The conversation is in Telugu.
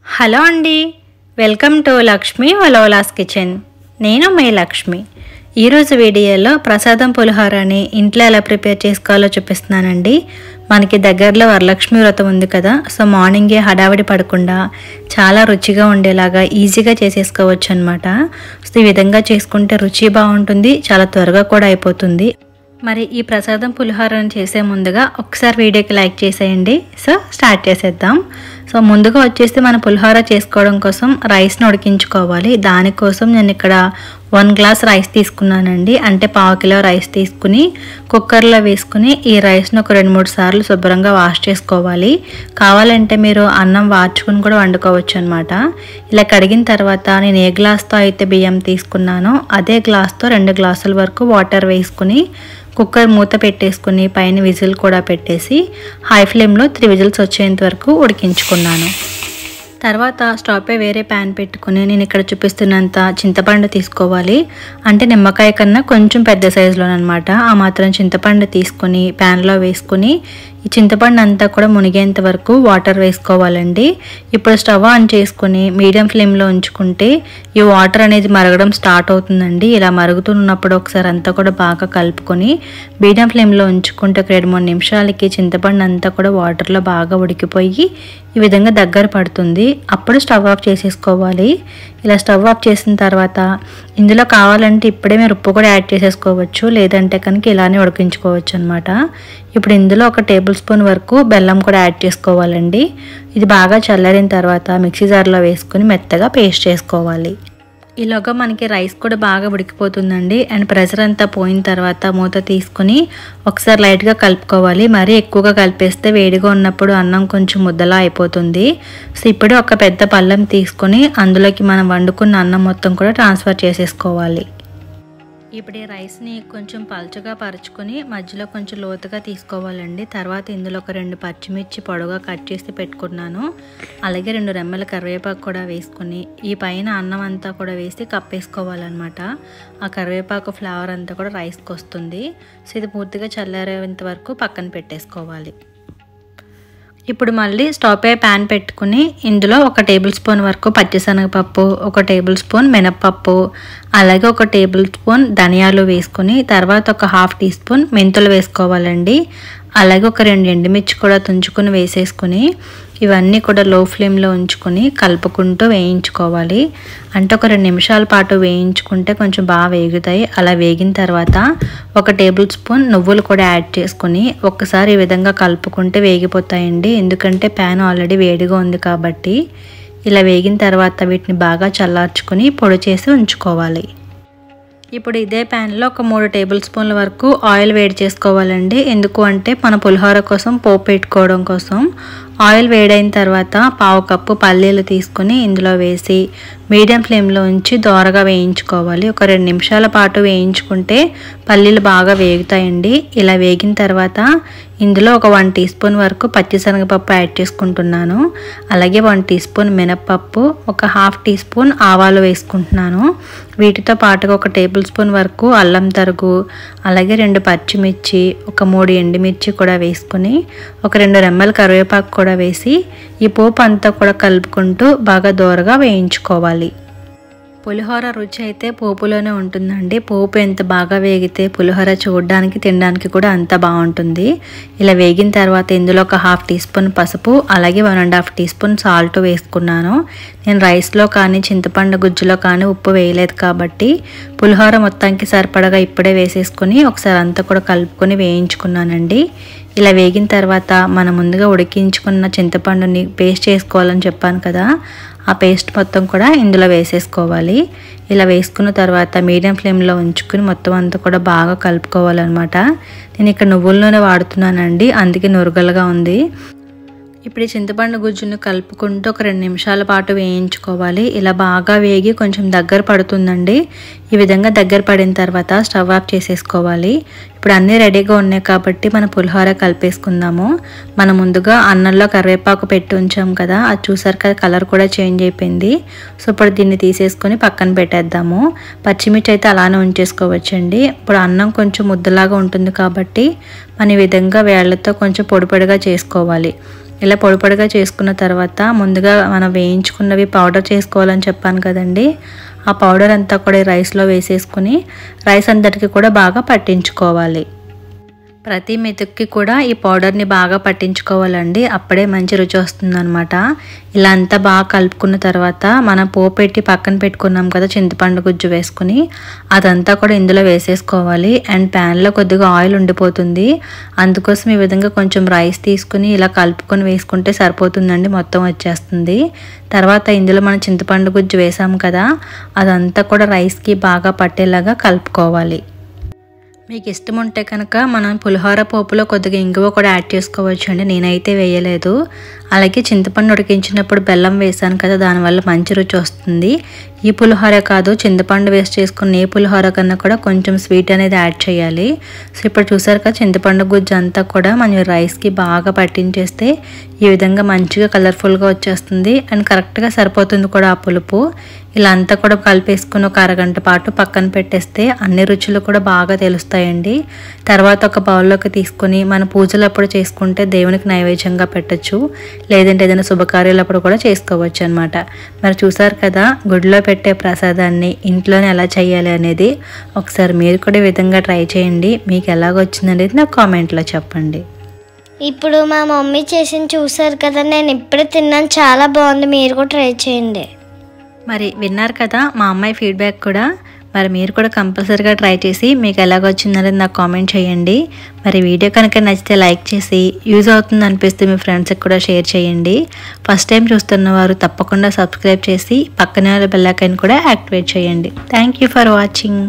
హలో అండి, వెల్కమ్ టు లక్ష్మి వలోలాస్ కిచెన్. నేను మీ లక్ష్మి. ఈరోజు వీడియోలో ప్రసాదం పులిహోరని ఇంట్లో ఎలా ప్రిపేర్ చేసుకోవాలో చూపిస్తున్నానండి. మనకి దగ్గరలో వరలక్ష్మి వ్రతం ఉంది కదా, సో మార్నింగే హడావిడి పడకుండా చాలా రుచిగా ఉండేలాగా ఈజీగా చేసేసుకోవచ్చు అనమాట. సో ఈ విధంగా చేసుకుంటే రుచి బాగుంటుంది, చాలా త్వరగా కూడా అయిపోతుంది. మరి ఈ ప్రసాదం పులిహోరను చేసే ముందుగా ఒకసారి వీడియోకి లైక్ చేసేయండి. సో స్టార్ట్ చేసేద్దాం. సో ముందుగా వచ్చేసి మన పులిహోర చేసుకోవడం కోసం రైస్ని ఉడికించుకోవాలి. దానికోసం నేను ఇక్కడ 1 గ్లాస్ రైస్ తీసుకున్నానండి. అంటే 1/2 కిలో రైస్ తీసుకుని కుక్కర్లో వేసుకుని ఈ రైస్ను ఒక 2-3 సార్లు శుభ్రంగా వాష్ చేసుకోవాలి. కావాలంటే మీరు అన్నం వార్చుకుని కూడా వండుకోవచ్చు అనమాట. ఇలా కడిగిన తర్వాత నేను ఏ గ్లాస్తో అయితే బియ్యం తీసుకున్నానో అదే గ్లాస్తో 2 గ్లాసుల వరకు వాటర్ వేసుకుని కుక్కర్ మూత పెట్టేసుకుని పైన విజిల్ కూడా పెట్టేసి హై ఫ్లేమ్లో 3 విజిల్స్ వచ్చేంత వరకు ఉడికించుకున్నాను. తర్వాత స్టవ్ పై వేరే ప్యాన్ పెట్టుకుని నేను ఇక్కడ చూపిస్తున్నంత చింతపండు తీసుకోవాలి. అంటే నిమ్మకాయ కన్నా కొంచెం పెద్ద సైజులోనమాట. ఆ మాత్రం చింతపండు తీసుకుని ప్యాన్లో వేసుకుని ఈ చింతపండు అంతా కూడా మునిగేంత వరకు వాటర్ వేసుకోవాలండి. ఇప్పుడు స్టవ్ ఆన్ చేసుకుని మీడియం ఫ్లేమ్లో ఉంచుకుంటే ఈ వాటర్ అనేది మరగడం స్టార్ట్ అవుతుందండి. ఇలా మరుగుతున్నప్పుడు ఒకసారి అంతా కూడా బాగా కలుపుకొని మీడియం ఫ్లేమ్లో ఉంచుకుంటే ఒక 2-3 నిమిషాలకి చింతపండు అంతా కూడా వాటర్లో బాగా ఉడికిపోయి ఈ విధంగా దగ్గర పడుతుంది. అప్పుడు స్టవ్ ఆఫ్ చేసేసుకోవాలి. ఇలా స్టవ్ ఆఫ్ చేసిన తర్వాత ఇందులో కావాలంటే ఇప్పుడే మీరు ఉప్పు కూడా యాడ్ చేసేసుకోవచ్చు, లేదంటే కనుక ఇలానే ఉడికించుకోవచ్చు అనమాట. ఇప్పుడు ఇందులో ఒక 1 టేబుల్ స్పూన్ వరకు బెల్లం కూడా యాడ్ చేసుకోవాలండి. ఇది బాగా చల్లారిన తర్వాత మిక్సీ జార్లో వేసుకుని మెత్తగా పేస్ట్ చేసుకోవాలి. ఈలోగా మనకి రైస్ కూడా బాగా ఉడికిపోతుందండి. అండ్ ప్రెషర్ అంతా పోయిన తర్వాత మూత తీసుకుని ఒకసారి లైట్గా కలుపుకోవాలి. మరీ ఎక్కువగా కలిపేస్తే వేడిగా ఉన్నప్పుడు అన్నం కొంచెం ముద్దలా అయిపోతుంది. సో ఇప్పుడు ఒక పెద్ద పళ్ళెం తీసుకొని అందులోకి మనం వండుకున్న అన్నం మొత్తం కూడా ట్రాన్స్ఫర్ చేసేసుకోవాలి. ఇప్పుడు ఈ రైస్ని కొంచెం పలుచగా పరుచుకొని మధ్యలో కొంచెం లోతుగా తీసుకోవాలండి. తర్వాత ఇందులో ఒక 2 పచ్చిమిర్చి పొడవుగా కట్ చేసి పెట్టుకున్నాను. అలాగే 2 రెమ్మల కరివేపాకు కూడా వేసుకుని ఈ పైన అన్నం అంతా కూడా వేసి కప్పేసుకోవాలన్నమాట. ఆ కరివేపాకు ఫ్లేవర్ అంతా కూడా రైస్కి వస్తుంది. సో ఇది పూర్తిగా చల్లారేంత వరకు పక్కన పెట్టేసుకోవాలి. ఇప్పుడు మళ్ళీ స్టవ్ పై ప్యాన్ పెట్టుకుని ఇందులో 1 టేబుల్ స్పూన్ వరకు పచ్చిశనగపప్పు, 1 టేబుల్ స్పూన్ మినప్పప్పు, అలాగే 1 టేబుల్ స్పూన్ ధనియాలు వేసుకుని తర్వాత ఒక 1/2 టీ స్పూన్ మెంతులు వేసుకోవాలండి. అలాగే ఒక 2 ఎండుమిర్చి కూడా తుంచుకొని వేసేసుకుని ఇవన్నీ కూడా లో ఫ్లేమ్లో ఉంచుకొని కలుపుకుంటూ వేయించుకోవాలి. అంటే ఒక 2 నిమిషాల పాటు వేయించుకుంటే కొంచెం బాగా వేగుతాయి. అలా వేగిన తర్వాత 1 టేబుల్ స్పూన్ నువ్వులు కూడా యాడ్ చేసుకుని ఒక్కసారి ఈ విధంగా కలుపుకుంటే వేగిపోతాయండి. ఎందుకంటే ప్యాన్ ఆల్రెడీ వేడిగా ఉంది కాబట్టి. ఇలా వేగిన తర్వాత వీటిని బాగా చల్లార్చుకొని పొడి చేసి ఉంచుకోవాలి. ఇప్పుడు ఇదే ప్యాన్లో ఒక 3 టేబుల్ స్పూన్ల వరకు ఆయిల్ వేడి చేసుకోవాలండి. ఎందుకు అంటే మన పులిహోర కోసం పోపు పెట్టుకోవడం కోసం. ఆయిల్ వేడైన తర్వాత 1/2 కప్పు పల్లీలు తీసుకుని ఇందులో వేసి మీడియం ఫ్లేమ్లో ఉంచి దోరగా వేయించుకోవాలి. ఒక 2 నిమిషాల పాటు వేయించుకుంటే పల్లీలు బాగా వేగుతాయండి. ఇలా వేగిన తర్వాత ఇందులో ఒక 1 టీ స్పూన్ వరకు పచ్చిశనగపప్పు యాడ్ చేసుకుంటున్నాను. అలాగే 1 టీ స్పూన్ మినప్పప్పు, ఒక 1/2 టీ స్పూన్ ఆవాలు వేసుకుంటున్నాను. వీటితో పాటుగా 1 టేబుల్ స్పూన్ వరకు అల్లం తరుగు, అలాగే 2 పచ్చిమిర్చి, ఒక 3 ఎండుమిర్చి కూడా వేసుకుని ఒక 2 రెమ్మల కరివేపాకు కూడా వేసి ఈ పోపు అంతా కూడా కలుపుకుంటూ బాగా దోరగా వేయించుకోవాలి. పులిహోర రుచి అయితే పోపులోనే ఉంటుందండి. పోపు ఎంత బాగా వేగితే పులిహోర చూడడానికి తినడానికి కూడా అంత బాగుంటుంది. ఇలా వేగిన తర్వాత ఇందులో ఒక 1/2 టీ స్పూన్ పసుపు, అలాగే 1.5 టీ స్పూన్ సాల్ట్ వేసుకున్నాను. నేను రైస్లో కానీ చింతపండు గుజ్జులో కానీ ఉప్పు వేయలేదు కాబట్టి పులిహోర మొత్తానికి సరిపడగా ఇప్పుడే వేసేసుకుని ఒకసారి అంతా కూడా కలుపుకొని వేయించుకున్నానండి. ఇలా వేగిన తర్వాత మనం ముందుగా ఉడికించుకున్న చింతపండుని పేస్ట్ చేసుకోవాలని చెప్పాను కదా, ఆ పేస్ట్ మొత్తం కూడా ఇందులో వేసేసుకోవాలి. ఇలా వేసుకున్న తర్వాత మీడియం ఫ్లేమ్లో ఉంచుకుని మొత్తం అంతా కూడా బాగా కలుపుకోవాలన్నమాట. నేను ఇక్కడ నువ్వుల నూనె వాడుతున్నానండి, అందుకే నురగలుగా ఉంది. ఇప్పుడు ఈ చింతపండు గుజ్జును కలుపుకుంటూ ఒక 2 నిమిషాల పాటు వేయించుకోవాలి. ఇలా బాగా వేగి కొంచెం దగ్గర పడుతుందండి. ఈ విధంగా దగ్గర పడిన తర్వాత స్టవ్ ఆఫ్ చేసేసుకోవాలి. ఇప్పుడు అన్నీ రెడీగా ఉన్నాయి కాబట్టి మన పులిహోర కలిపేసుకుందాము. మనం ముందుగా అన్నంలో కరివేపాకు పెట్టి ఉంచాం కదా, అది చూసారు కదా కలర్ కూడా చేంజ్ అయిపోయింది. సో ఇప్పుడు దీన్ని తీసేసుకొని పక్కన పెట్టేద్దాము. పచ్చిమిర్చి అయితే అలానే ఉంచేసుకోవచ్చండి. ఇప్పుడు అన్నం కొంచెం ముద్దలాగా ఉంటుంది కాబట్టి మన ఈ విధంగా వేళ్లతో కొంచెం పొడి పొడిగా చేసుకోవాలి. ఇలా పొడి పొడిగా చేసుకున్న తర్వాత ముందుగా మనం వేయించుకున్నవి పౌడర్ చేసుకోవాలని చెప్పాను కదండి. ఆ పౌడర్ అంతా కూడా రైస్లో వేసేసుకుని రైస్ అంతటికి కూడా బాగా పట్టించుకోవాలి. ప్రతి మెతుక్కి కూడా ఈ పౌడర్ని బాగా పట్టించుకోవాలండి, అప్పుడే మంచి రుచి వస్తుందన్నమాట. ఇలా అంతా బాగా కలుపుకున్న తర్వాత మనం పోపు పెట్టి పక్కన పెట్టుకున్నాం కదా చింతపండు గుజ్జు వేసుకుని, అదంతా కూడా ఇందులో వేసేసుకోవాలి. అండ్ ప్యాన్లో కొద్దిగా ఆయిల్ ఉండిపోతుంది, అందుకోసం ఈ విధంగా కొంచెం రైస్ తీసుకుని ఇలా కలుపుకొని వేసుకుంటే సరిపోతుందండి, మొత్తం వచ్చేస్తుంది. తర్వాత ఇందులో మనం చింతపండు గుజ్జు వేసాం కదా, అదంతా కూడా రైస్కి బాగా పట్టేలాగా కలుపుకోవాలి. మీకు ఇష్టం ఉంటే కనుక మనం పులిహోర పోపులో కొద్దిగా ఇంగువ కూడా యాడ్ చేసుకోవచ్చు అండి, నేనైతే వేయలేదు. అలాగే చింతపండు ఉడికించినప్పుడు బెల్లం వేసాను కదా, దానివల్ల మంచి రుచి వస్తుంది. ఈ పులిహోర కాదు, చింతపండు వేస్ట్ చేసుకున్న ఏ పులిహోర కన్నా కూడా కొంచెం స్వీట్ అనేది యాడ్ చేయాలి. సో ఇప్పుడు చూసారు కదా చింతపండు గుజ్జు అంతా కూడా మనం రైస్కి బాగా పట్టించేస్తే ఈ విధంగా మంచిగా కలర్ఫుల్గా వచ్చేస్తుంది. అండ్ కరెక్ట్గా సరిపోతుంది కూడా ఆ పులుపు. ఇలా అంతా కూడా కలిపేసుకుని ఒక అరగంట పాటు పక్కన పెట్టేస్తే అన్ని రుచులు కూడా బాగా తెలుస్తాయండి. తర్వాత ఒక బౌల్లోకి తీసుకొని మన పూజలప్పుడు చేసుకుంటే దేవునికి నైవేద్యంగా పెట్టచ్చు, లేదంటే ఏదైనా శుభకార్యాలప్పుడు కూడా చేసుకోవచ్చు అనమాట. మరి చూసారు కదా గుడిలో పెట్టే ప్రసాదాన్ని ఇంట్లోనే ఎలా చేయాలి అనేది, ఒకసారి మీరు కూడా ఈ విధంగా ట్రై చేయండి. మీకు ఎలాగొచ్చిందనేది నాకు కామెంట్లో చెప్పండి. ఇప్పుడు మా మమ్మీ చేసింది చూసారు కదా, నేను ఇప్పుడే తిన్నాను, చాలా బాగుంది, మీరు కూడా ట్రై చేయండి. మరి విన్నారు కదా మా అమ్మాయి ఫీడ్బ్యాక్ కూడా. మరి మీరు కూడా కంపల్సరీగా ట్రై చేసి మీకు ఎలాగొచ్చిందనేది నాకు కామెంట్ చేయండి. మరి వీడియో కనుక నచ్చితే లైక్ చేసి యూజ్ అవుతుంది అనిపిస్తే మీ ఫ్రెండ్స్కి కూడా షేర్ చేయండి. ఫస్ట్ టైం చూస్తున్న వారు తప్పకుండా సబ్స్క్రైబ్ చేసి పక్కనే బెల్ ఐకాన్ కూడా యాక్టివేట్ చేయండి. Thank you for watching.